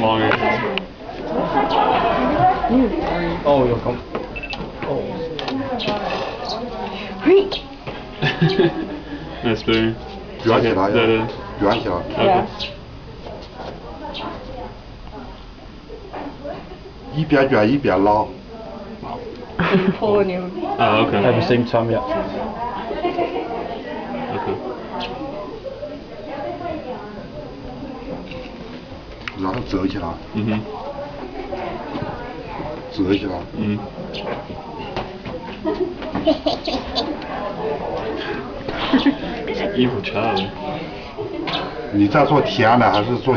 Longer. Oh, you'll come. Oh. Reach. Nice better. 圆起来呀，对对。圆起来。Yeah. 一边卷一边拉。 Pulling you. Oh, okay. At the same time, yeah. Okay. 然后折起来。嗯哼。折起来。嗯。Evil child. 你在做甜的还是做？